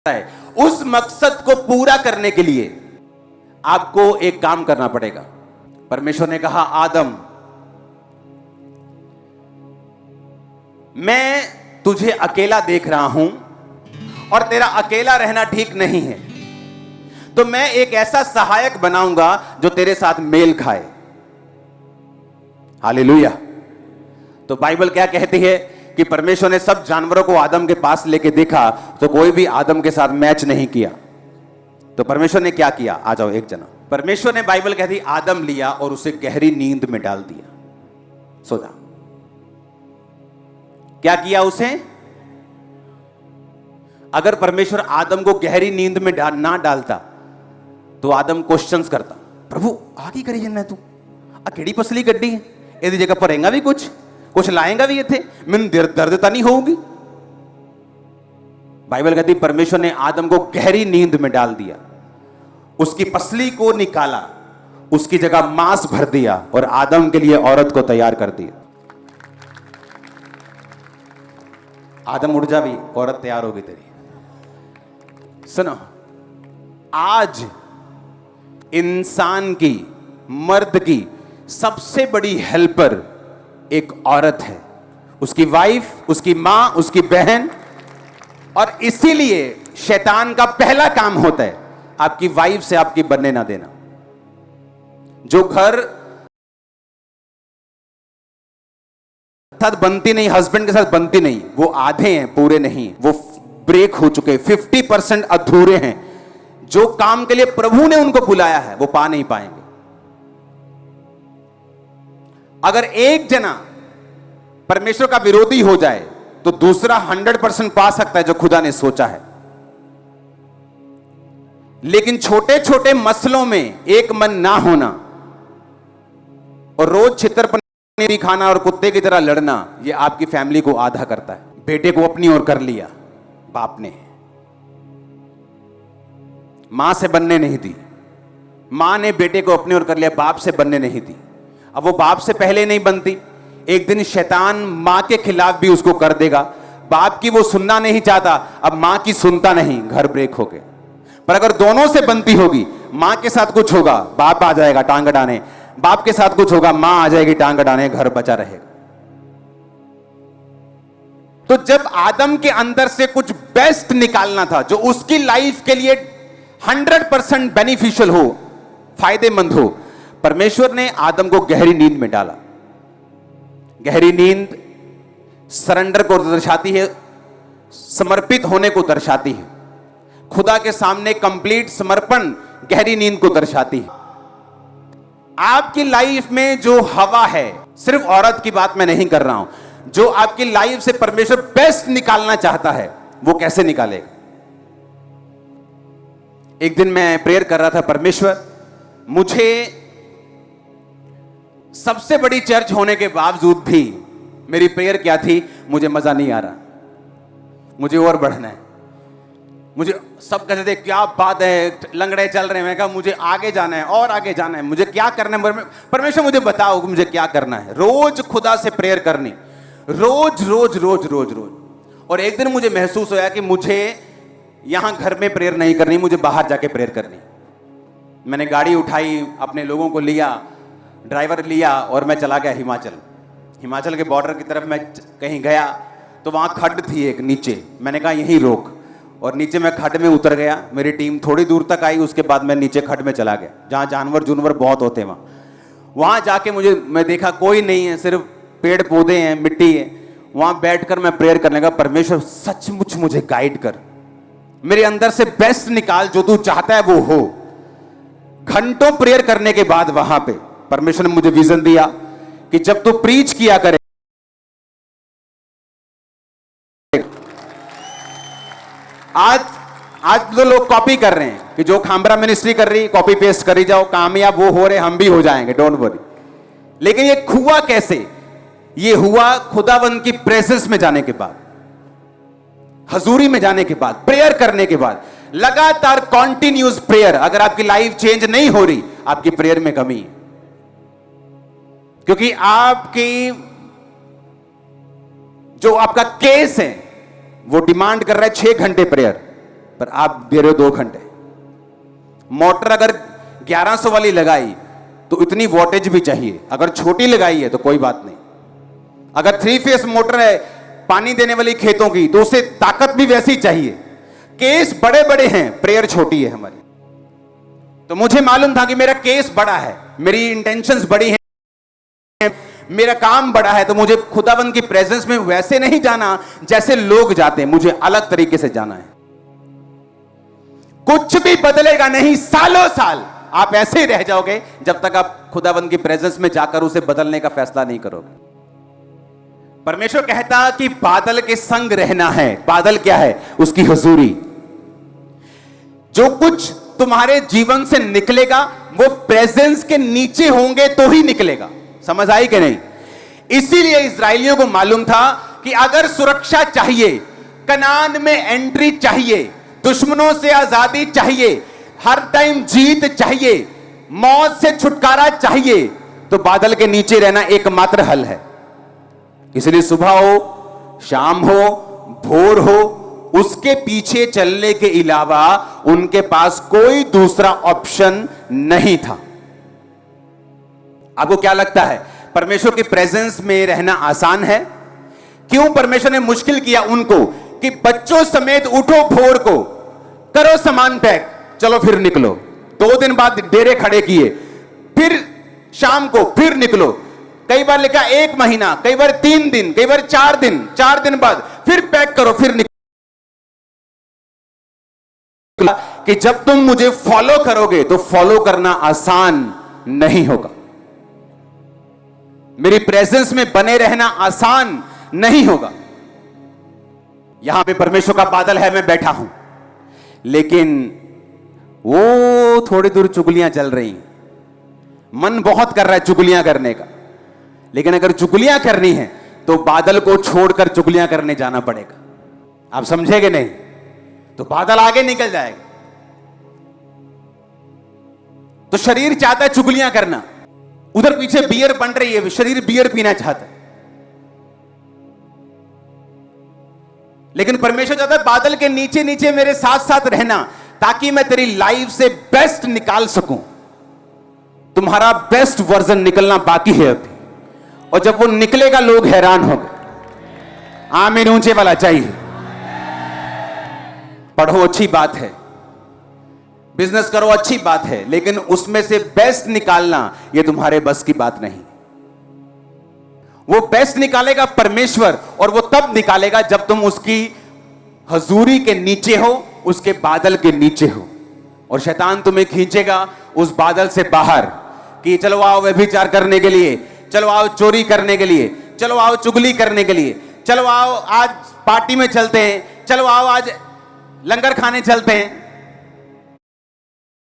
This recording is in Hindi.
है। उस मकसद को पूरा करने के लिए आपको एक काम करना पड़ेगा। परमेश्वर ने कहा, आदम, मैं तुझे अकेला देख रहा हूं और तेरा अकेला रहना ठीक नहीं है, तो मैं एक ऐसा सहायक बनाऊंगा जो तेरे साथ मेल खाए। हालेलुया। तो बाइबल क्या कहती है कि परमेश्वर ने सब जानवरों को आदम के पास लेके देखा तो कोई भी आदम के साथ मैच नहीं किया। तो परमेश्वर ने क्या किया? आ जाओ एक जना। परमेश्वर ने, बाइबल कहती, आदम लिया और उसे गहरी नींद में डाल दिया। सो जा। क्या किया उसे? अगर परमेश्वर आदम को गहरी नींद में ना डालता तो आदम क्वेश्चंस करता, प्रभु आ की करी जन्ना तू, अकेड़ी पसली गड्डी है, यदि जगह परेगा भी कुछ लाएगा भी ये थे, मैंने दर्द नहीं होगी। बाइबल कहती परमेश्वर ने आदम को गहरी नींद में डाल दिया, उसकी पसली को निकाला, उसकी जगह मांस भर दिया और आदम के लिए औरत को तैयार कर दिया। आदम उठ जा भी, औरत तैयार होगी तेरी। सुनो, आज इंसान की, मर्द की सबसे बड़ी हेल्पर एक औरत है, उसकी वाइफ, उसकी मां, उसकी बहन। और इसीलिए शैतान का पहला काम होता है आपकी वाइफ से आपकी बनने ना देना। जो घर साथ बनती नहीं, हस्बैंड के साथ बनती नहीं, वो आधे हैं, पूरे नहीं, वो ब्रेक हो चुके, 50% अधूरे हैं। जो काम के लिए प्रभु ने उनको बुलाया है वो पा नहीं पाएंगे। अगर एक जना परमेश्वर का विरोधी हो जाए तो दूसरा 100% पा सकता है जो खुदा ने सोचा है। लेकिन छोटे छोटे मसलों में एक मन ना होना और रोज छितर खाना और कुत्ते की तरह लड़ना, यह आपकी फैमिली को आधा करता है। बेटे को अपनी ओर कर लिया बाप ने, मां से बनने नहीं दी, मां ने बेटे को अपनी ओर कर लिया, बाप से बनने नहीं दी। अब वो बाप से पहले नहीं बनती, एक दिन शैतान मां के खिलाफ भी उसको कर देगा। बाप की वो सुनना नहीं चाहता, अब मां की सुनता नहीं, घर ब्रेक हो गया। पर अगर दोनों से बनती होगी, मां के साथ कुछ होगा बाप आ जाएगा टांग अड़ाने, बाप के साथ कुछ होगा मां आ जाएगी टांग अड़ाने, घर बचा रहेगा। तो जब आदम के अंदर से कुछ बेस्ट निकालना था जो उसकी लाइफ के लिए 100% बेनिफिशियल हो, फायदेमंद हो, परमेश्वर ने आदम को गहरी नींद में डाला। गहरी नींद सरेंडर को दर्शाती है, समर्पित होने को दर्शाती है, खुदा के सामने कंप्लीट समर्पण गहरी नींद को दर्शाती है। आपकी लाइफ में जो हवा है, सिर्फ औरत की बात मैं नहीं कर रहा हूं, जो आपकी लाइफ से परमेश्वर बेस्ट निकालना चाहता है वो कैसे निकालेगा? एक दिन मैं प्रेयर कर रहा था, परमेश्वर मुझे सबसे बड़ी चर्च होने के बावजूद भी मेरी प्रेयर क्या थी? मुझे मजा नहीं आ रहा, मुझे और बढ़ना है। मुझे सब कहते थे क्या बात है, लंगड़े चल रहे हैं। मैं कहा मुझे आगे जाना है और आगे जाना है, मुझे क्या करना है? परमेश्वर मुझे बताओ कि मुझे क्या करना है। रोज खुदा से प्रेयर करनी, रोज रोज रोज रोज रोज। और एक दिन मुझे महसूस होया कि मुझे यहां घर में प्रेयर नहीं करनी, मुझे बाहर जाके प्रेयर करनी। मैंने गाड़ी उठाई, अपने लोगों को लिया, ड्राइवर लिया और मैं चला गया हिमाचल के बॉर्डर की तरफ। मैं कहीं गया तो वहां खड्ड थी एक नीचे, मैंने कहा यहीं रोक, और नीचे मैं खड्ड में उतर गया। मेरी टीम थोड़ी दूर तक आई, उसके बाद मैं नीचे खड्ड में चला गया जहां जानवर बहुत होते हैं। वहां जाके मैं देखा कोई नहीं है, सिर्फ पेड़ पौधे हैं, मिट्टी है। वहां बैठकर मैं प्रेयर करने लगा, परमेश्वर सचमुच मुझे गाइड कर, मेरे अंदर से बेस्ट निकाल, जो तू चाहता है वो हो। घंटों प्रेयर करने के बाद वहां पे परमेश्वर ने मुझे विजन दिया कि जब तू प्रीच किया करे, आज तो लोग कॉपी कर रहे हैं कि जो खामरा मिनिस्ट्री कर रही, कॉपी पेस्ट करी जाओ, कामयाब वो हो रहे, हम भी हो जाएंगे, डोंट वरी। लेकिन ये हुआ कैसे? ये हुआ खुदावंद की प्रेजेंस में जाने के बाद, हजूरी में जाने के बाद, प्रेयर करने के बाद, लगातार कॉन्टिन्यूस प्रेयर। अगर आपकी लाइफ चेंज नहीं हो रही, आपकी प्रेयर में कमी है, क्योंकि आपकी जो आपका केस है वो डिमांड कर रहा है 6 घंटे प्रेयर। पर आप दे रहे हो 2 घंटे। मोटर अगर 1100 वाली लगाई तो इतनी वोल्टेज भी चाहिए, अगर छोटी लगाई है तो कोई बात नहीं। अगर 3 फेस मोटर है पानी देने वाली खेतों की तो उसे ताकत भी वैसी चाहिए। केस बड़े बड़े हैं, प्रेयर छोटी है हमारी। तो मुझे मालूम था कि मेरा केस बड़ा है, मेरी इंटेंशंस बड़ी हैं, मेरा काम बड़ा है, तो मुझे खुदावंद की प्रेजेंस में वैसे नहीं जाना जैसे लोग जाते हैं, मुझे अलग तरीके से जाना है। कुछ भी बदलेगा नहीं, सालों साल आप ऐसे ही रह जाओगे जब तक आप खुदावंद की प्रेजेंस में जाकर उसे बदलने का फैसला नहीं करोगे। परमेश्वर कहता कि बादल के संग रहना है। बादल क्या है? उसकी हुजूरी। जो कुछ तुम्हारे जीवन से निकलेगा वो प्रेजेंस के नीचे होंगे तो ही निकलेगा। समझ आई कि नहीं? इसीलिए इस्राएलियों को मालूम था कि अगर सुरक्षा चाहिए, कनान में एंट्री चाहिए, दुश्मनों से आजादी चाहिए, हर टाइम जीत चाहिए, मौत से छुटकारा चाहिए, तो बादल के नीचे रहना एकमात्र हल है। इसलिए सुबह हो, शाम हो, भोर हो, उसके पीछे चलने के अलावा उनके पास कोई दूसरा ऑप्शन नहीं था। आपको क्या लगता है परमेश्वर की प्रेजेंस में रहना आसान है? क्यों परमेश्वर ने मुश्किल किया उनको कि बच्चों समेत उठो, भोर को करो सामान पैक, चलो फिर निकलो। 2 दिन बाद डेरे खड़े किए, फिर शाम को फिर निकलो। कई बार लिखा 1 महीना, कई बार 3 दिन, कई बार 4 दिन, 4 दिन बाद फिर पैक करो, फिर निकलो। कि जब तुम मुझे फॉलो करोगे तो फॉलो करना आसान नहीं होगा, मेरी प्रेजेंस में बने रहना आसान नहीं होगा। यहां पे परमेश्वर का बादल है, मैं बैठा हूं, लेकिन वो थोड़ी दूर चुगलियां चल रही, मन बहुत कर रहा है चुगलियां करने का, लेकिन अगर चुगलियां करनी है तो बादल को छोड़कर चुगलियां करने जाना पड़ेगा। आप समझेंगे नहीं तो बादल आगे निकल जाएगा। तो शरीर चाहता है चुगलियां करना, उधर पीछे बियर बन रही है, शरीर बियर पीना चाहता है, लेकिन परमेश्वर चाहता है बादल के नीचे नीचे मेरे साथ साथ रहना, ताकि मैं तेरी लाइफ से बेस्ट निकाल सकूं। तुम्हारा बेस्ट वर्जन निकलना बाकी है अभी, और जब वो निकलेगा लोग हैरान होंगे। आमीन ऊंचे वाला चाहिए। पढ़ो अच्छी बात है, बिजनेस करो अच्छी बात है, लेकिन उसमें से बेस्ट निकालना ये तुम्हारे बस की बात नहीं। वो बेस्ट निकालेगा परमेश्वर, और वो तब निकालेगा जब तुम उसकी हजूरी के नीचे हो, उसके बादल के नीचे हो। और शैतान तुम्हें खींचेगा उस बादल से बाहर कि चलो आओ व्यभिचार करने के लिए, चलो आओ चोरी करने के लिए, चलो आओ चुगली करने के लिए, चलो आओ आज पार्टी में चलते हैं, चलो आओ आज लंगर खाने चलते हैं।